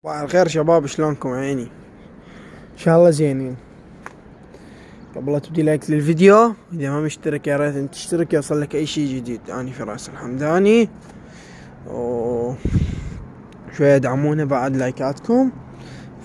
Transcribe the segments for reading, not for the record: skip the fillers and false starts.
صباح الخير شباب، شلونكم عيني؟ ان شاء الله زينين. قبل لا تبدي لايك للفيديو، اذا ما مشترك يا ريت انت تشترك يوصل لك اي شي جديد. اني فراس الحمداني، و شوية دعمونا بعد لايكاتكم.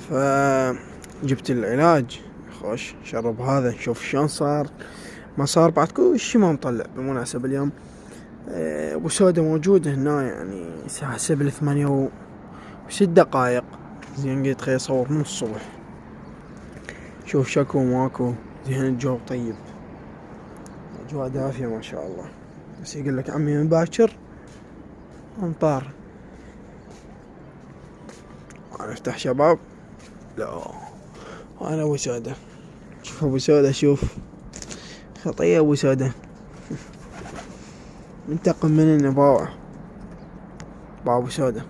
فجبت العلاج، خوش شرب هذا نشوف شلون صار. ما صار بعد كل شي ما مطلع. بالمناسبة اليوم ابو سودة موجود هنا، يعني الساعة 7:08 زين. قلت خلي اصور من الصبح. شوف شكو ماكو، زين الجو طيب، اجواء دافية ما شاء الله. بس يقول لك عمي من باكر امطار. انا افتح شباب، لا انا ابو سودة. شوف ابو سودة، شوف خطية ابو سودة. منتقم من النباوة بابو سودة.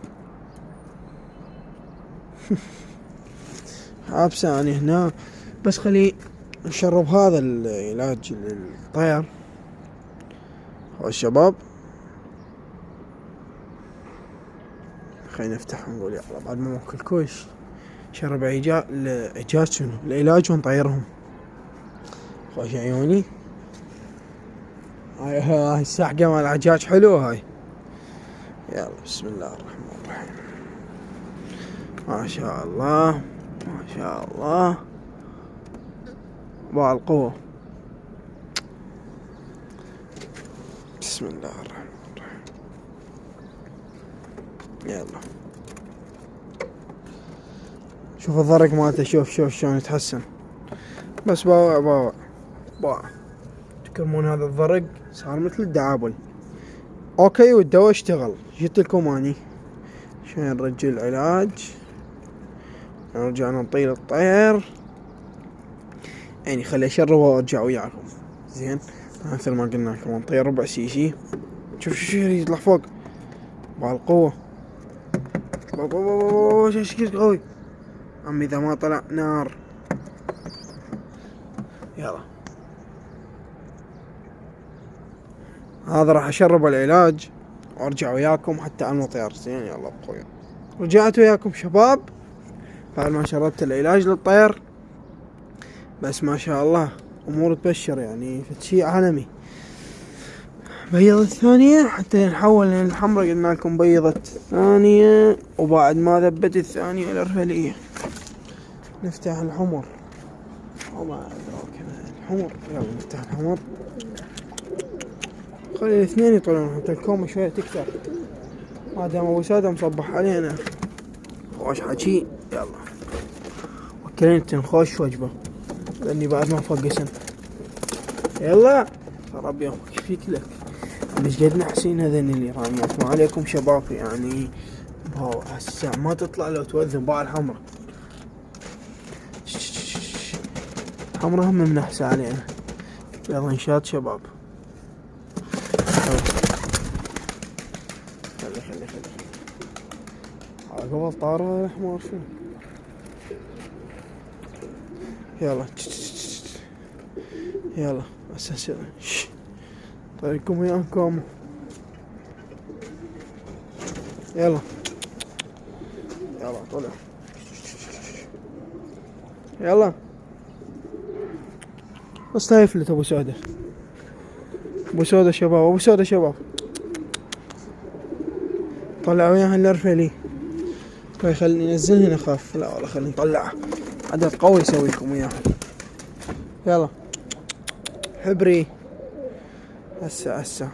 حابسة اني هنا، بس خلي نشرب هذا العلاج للطير. الشباب خلينا نفتح ونقول يلا بعد ما ناكل كوش شرب علاج شنو العلاج ونطيرهم. خوش عيوني، هاي السحقة مال العجاج حلوة هاي. يلا بسم الله الرحمن الرحيم. ما شاء الله ما شاء الله، بالقوة. بسم الله الرحمن الرحيم. يلا شوف الضرق مالته، شوف شلون يتحسن. بس باوع تكرمون هذا الضرق صار مثل الدعابل. اوكي، والدواء اشتغل. جيت لكم اني عشان نرجع العلاج، نرجع نطير الطير. يعني خلي اشربه وارجع وياكم. زين، مثل ما قلنا لكم نطير ربع سي. شوف يطلع فوق بالقوة. شكل قوي عمي، اذا ما طلع نار. يلا هذا راح اشرب العلاج وارجع وياكم حتى على المطير. زين يلا بخويا، رجعت وياكم شباب بعد ما شربت العلاج للطير. بس ما شاء الله امور تبشر، يعني شيء عالمي. بيضت الثانية حتى نحول للحمرة. قلنا لكم بيضت الثانية، وبعد ما ذبت الثانية الارفلية نفتح الحمر. وما أدراك الحمر. يلا نفتح الحمر، خلي الاثنين يطلعون حتى الكومة شوية تكثر، ما دام ابو سادة مصبح علينا. خوش حكي. يلا وكلين خوش وجبة لاني بعد ما فقسن. يلا رب يومك فيك لك. مش قد نحسين هذين الايرانيات، ما عليكم شباب يعني. هسه ما تطلع لو توذن باع الحمرة. حمرة هم منحسة علينا. يلا انشاد شباب. خلي قبل طار هذا الحمار شنو. يلا اساسا طريقكم وياكم. يلا طلع. يلا بس لا يفلت ابو سودة. ابو سودة شباب طلع وياها الارفلي. خليني ننزل هنا، خاف. لا والله خليني نطلعه، عدد قوي يسوي لكم اياها. يلا حبري هسه.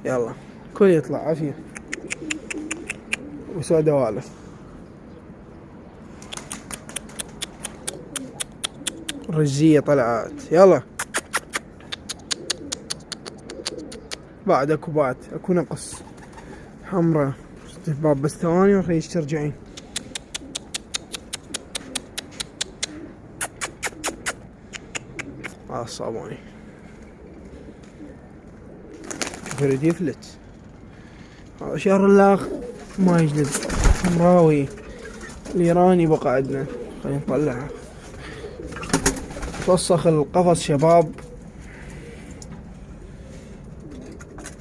يلا كل يطلع عافية. وسودة والف. رجية طلعت. يلا بعد اكو نقص. حمرة استحباب بس ثواني وريش ترجعين. الصابوني يريد يفلت. هذا شهر الاخ ما يجلد. حمراوي الايراني بقى عندنا. خلينا نطلعها. توسخ القفص شباب.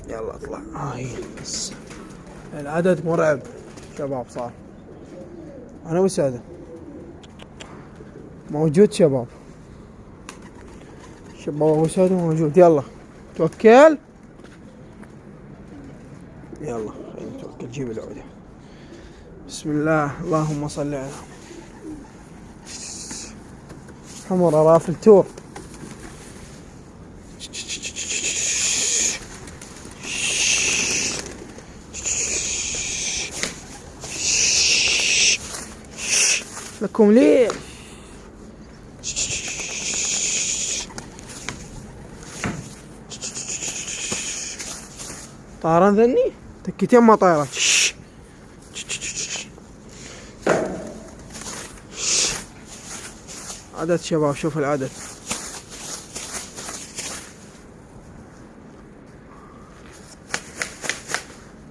يلا اطلع. هاي بس العدد مرعب. شباب صار. انا وسعده موجود شباب. شباب ابو سعده موجود. يلا توكل. يلا خلينا نتوكل. جيب العودة. بسم الله. اللهم صل على حمر رافل تور. لكم ليه طارن ذني تكتين ما طايرة. عدد شباب. شوف العدد.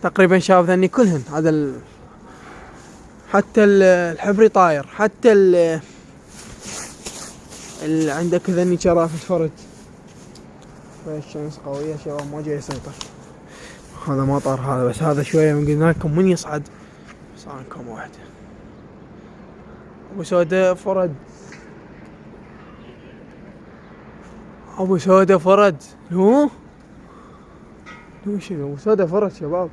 تقريبا شاف ذني كلهن. هذا حتى الحبري طاير. حتى عندك ذني شرافة فرد. الشمس قوية شباب ما جاي يسيطر. هذا ما طار هذا بس. هذا شوية من قلنا لكم من يصعد. صار لكم واحد. ابو سودة فرد. ابو سودة فرد. شنو ابو سودة فرد شباب.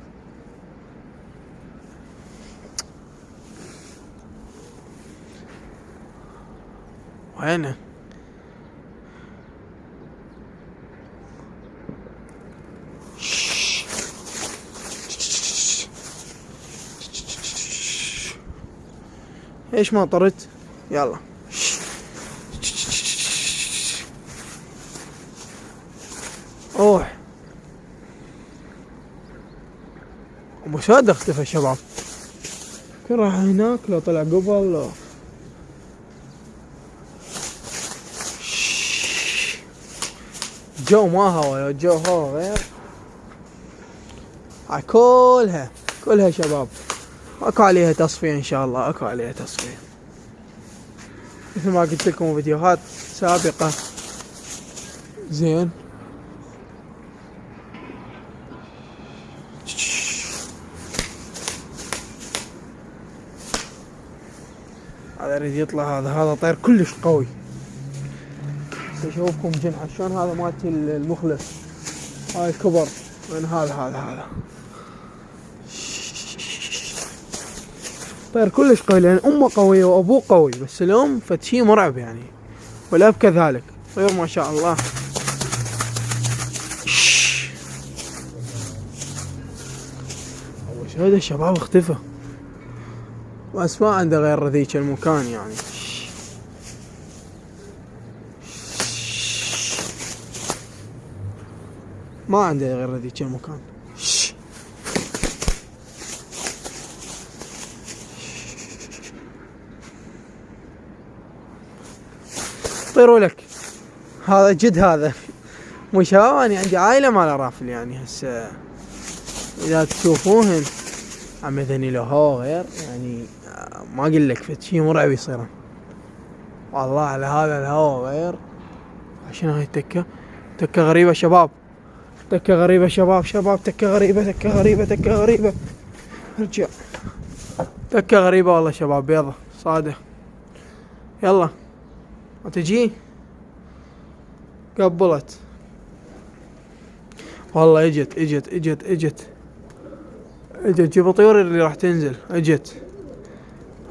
وينه؟ ايش ما طرت؟ يلا روح. ابو سودة اختفى شباب. كان راح هناك. لو طلع قبل لو الجو ما هوا. الجو هوا غير. كلها شباب. اكو عليها تصفية ان شاء الله. اكو عليها تصفية مثل ما قلت لكم فيديوهات سابقة. زين. هذا يريد يطلع. هذا طير كلش قوي. اشوفكم جنحة شلون. هذا مالتي المخلص. هاي الكبر. وين هذا طير كلش قوي. لان امه قوية وابوه قوي. بس الام فتشي مرعب يعني. والاب كذلك. طير ما شاء الله. اول شيء هذا الشباب اختفى. بس ما عنده غير ذيك المكان يعني. ما عنده غير ذيك المكان. طيروا لك. هذا جد. هذا مش هواني. عندي عائلة مال رافل يعني. هسه اذا تشوفوهن عم ذني له هو غير يعني. ما اقول لك فشي مرعب يصيرن والله. على هذا الهوا غير. عشان هاي التكة. تكة غريبة شباب. تكة غريبة شباب. تكة غريبة. ارجع. تكة غريبة والله شباب. بيضة صادة. يلا ما تجي. قبلت والله. اجت. جيب الطيور اللي راح تنزل. اجت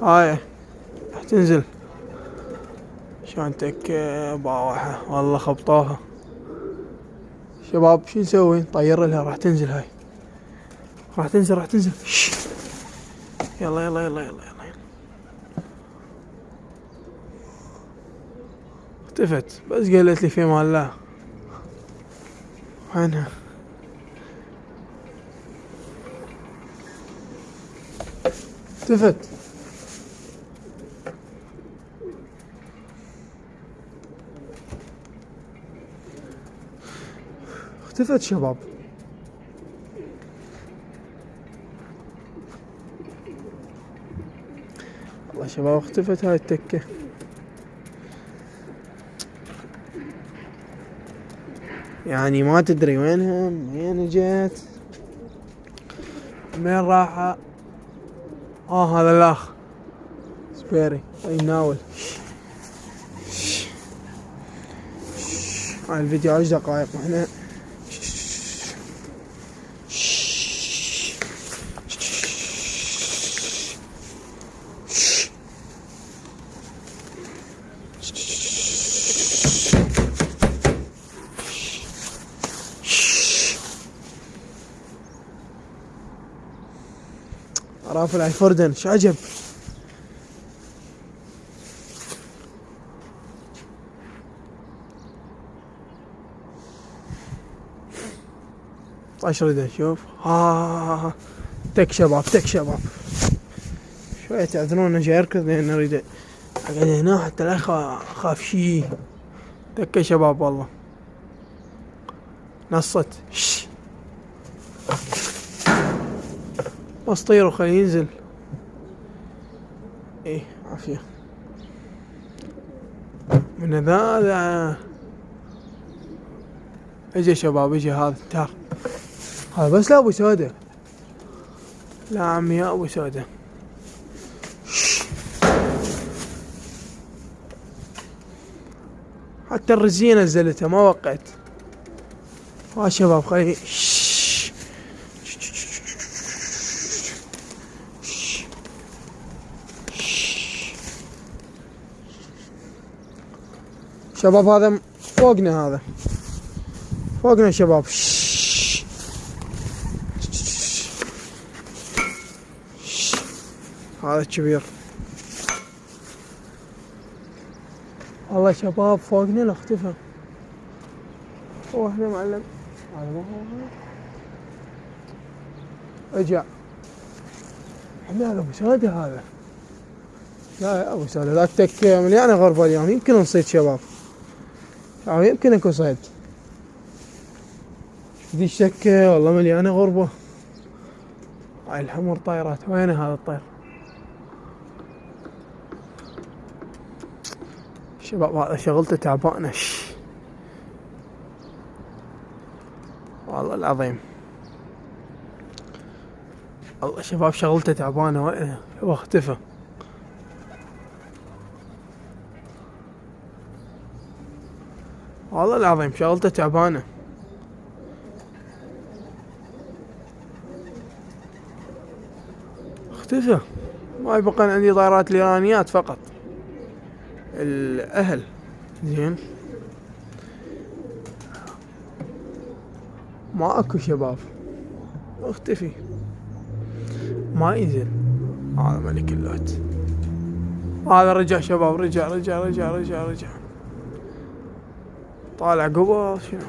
هاي راح تنزل. شلون تكة باوحة والله. خبطوها شباب. شو نسوي؟ نطير لها. راح تنزل. هاي راح تنزل. يلا اختفت. بس قالت لي في مال الله. وينها؟ اختفت شباب. والله شباب اختفت هاي التكة. يعني ما تدري وينها. وين جت. وين راحة. هذا الاخ سبيري يناول. هاي الفيديو 10 دقائق واحنا رافل على فردن شو عجب. طاش رده شوف تك شباب تك شباب شوية تعذرون جاي اركض لان اريد اقعد هنا حتى لا اخاف شي. تك شباب والله نصت بس طيروا خليه ينزل. ايه عافية من هذا اجي شباب اجي هذا تار هذا بس لا ابو سودة لا عمي يا ابو سودة. حتى الرزية نزلتها ما وقعت. ها شباب خلي شباب هذا فوقنا هذا فوقنا شباب. هذا كبير والله شباب فوقنا لا اختفى. هو احنا معلم هذا ما هو رجع. احنا هذا ابو سادة هذا لا يا ابو سادة ذاك تك مليانة غربة اليوم. يمكن نصيد شباب يمكن اكو صيد. ذي الشكة والله مليانة غربة. هاي الحمر طايرات. وين هذا الطير شباب؟ هذا شغلته تعبانة والله العظيم. والله شباب شغلته تعبانة. وين هو اختفى؟ والله العظيم شغلته تعبانة. اختفى. ما يبقى عندي طائرات الايرانيات فقط الاهل. زين ما اكو شباب اختفي ما ينزل. هذا ملك اللوت. هذا رجع شباب رجع رجع رجع رجع رجع طالع قبل شنو.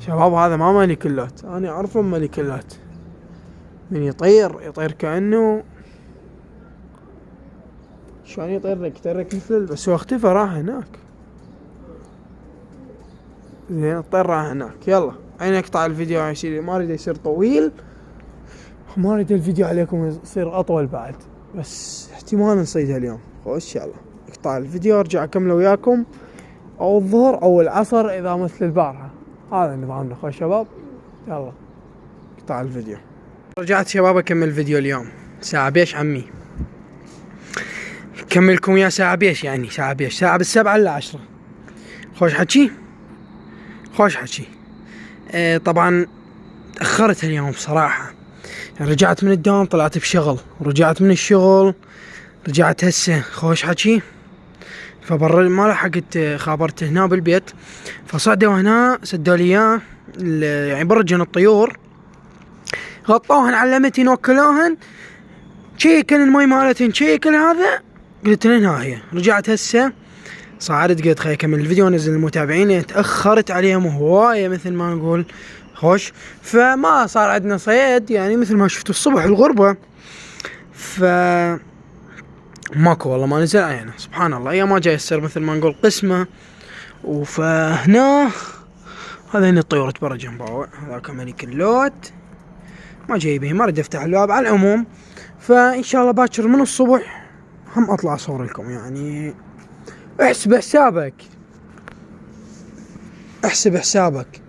شباب هذا ما ملك اللوت. انا اعرفه ملك اللوت من يطير كأنه شلون يطيرك مثل. بس هو اختفى راح هناك. زين الطير راح هناك. يلا عيني اقطع الفيديو يا سيدي. ما اريد يصير طويل ما اريد الفيديو عليكم يصير اطول بعد. بس احتمال نصيدها اليوم. خوش يلا اقطع الفيديو ارجع اكمله وياكم او الظهر او العصر اذا مثل البارحة. هذا نظامنا خوش شباب. يلا اقطع الفيديو. رجعت شباب اكمل الفيديو اليوم. ساعة بيش عمي كملكم يا ساعة بيش يعني ساعة بيش ساعة بالسبعة إلا 10. خوش حكي خوش حكي. طبعا تأخرت اليوم بصراحة. يعني رجعت من الدوام طلعت بشغل ورجعت من الشغل رجعت هسه. خوش حكي. فبر ما لحقت خابرت هنا بالبيت. فصعدوا هنا سدوا لي اياه يعني برجن الطيور غطوهن علمتهن وكلوهن شيكن المي مالتهن شيكن. هذا قلت لهن ها هي. رجعت هسه صعدت قلت خلي اكمل الفيديو انزل المتابعين. تاخرت عليهم هوايه مثل ما نقول. خوش فما صار عندنا صيد يعني مثل ما شفتوا الصبح الغربه. ف ماكو والله ما نزل يعني سبحان الله. يا ما جاي يصير مثل ما نقول قسمه. وفهنا هذين الطيور تبرج مباوع. هذاك ملك اللوت ما جايبه. ما اريد افتح الباب على العموم. فان شاء الله باكر من الصبح هم اطلع اصور لكم. يعني احسب حسابك احسب حسابك.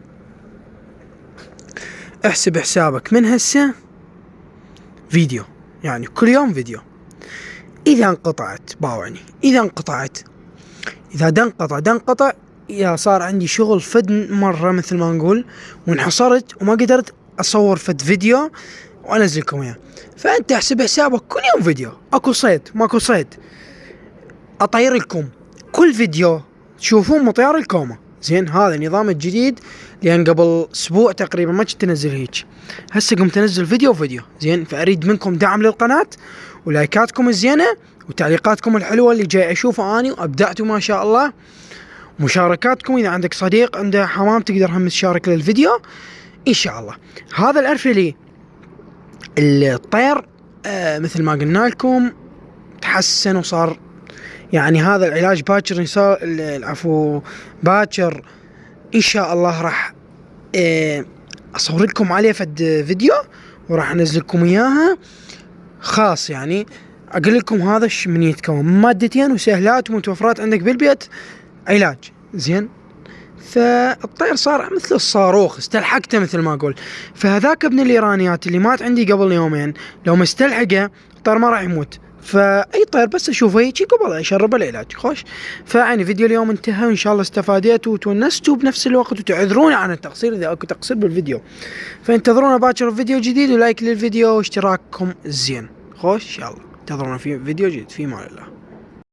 احسب حسابك من هسه فيديو، يعني كل يوم فيديو. اذا انقطعت باوعني، اذا دنقطع، اذا صار عندي شغل فد مرة مثل ما نقول وانحصرت وما قدرت اصور فد فيديو وانزلكم اياه، فانت احسب حسابك كل يوم فيديو. اكو صيد ماكو صيد اطير لكم كل فيديو تشوفون مطيار الكومة. زين هذا النظام الجديد، لان قبل اسبوع تقريبا ما كنت انزل هيك، هسه قمت انزل فيديو. زين فاريد منكم دعم للقناة ولايكاتكم الزينة وتعليقاتكم الحلوة اللي جاي اشوفها اني وابدعتوا ما شاء الله. مشاركاتكم اذا عندك صديق عنده حمام تقدر هم تشارك للفيديو ان شاء الله. هذا الارفلي الطير مثل ما قلنا لكم تحسن وصار، يعني هذا العلاج باكر العفو باكر ان شاء الله راح اصور لكم عليه فد فيديو وراح انزل لكم اياها خاص. يعني اقول لكم هذا من يتكون من مادتين وسهلات ومتوفرات عندك بالبيت علاج. زين فالطير صار مثل الصاروخ، استلحقته مثل ما اقول. فهذاك ابن الايرانيات اللي مات عندي قبل يومين لو ما استلحقه الطير ما راح يموت. فاي طير بس اشوفه هيك قبل اشرب العلاج خوش. فيعني فيديو اليوم انتهى، وان شاء الله استفاديتوا وتونستوا بنفس الوقت، وتعذروني عن التقصير اذا اكو تقصير بالفيديو. فانتظرونا باكر فيديو جديد، ولايك للفيديو واشتراككم زين خوش ان شاء الله. انتظرونا في فيديو جديد، في امان الله.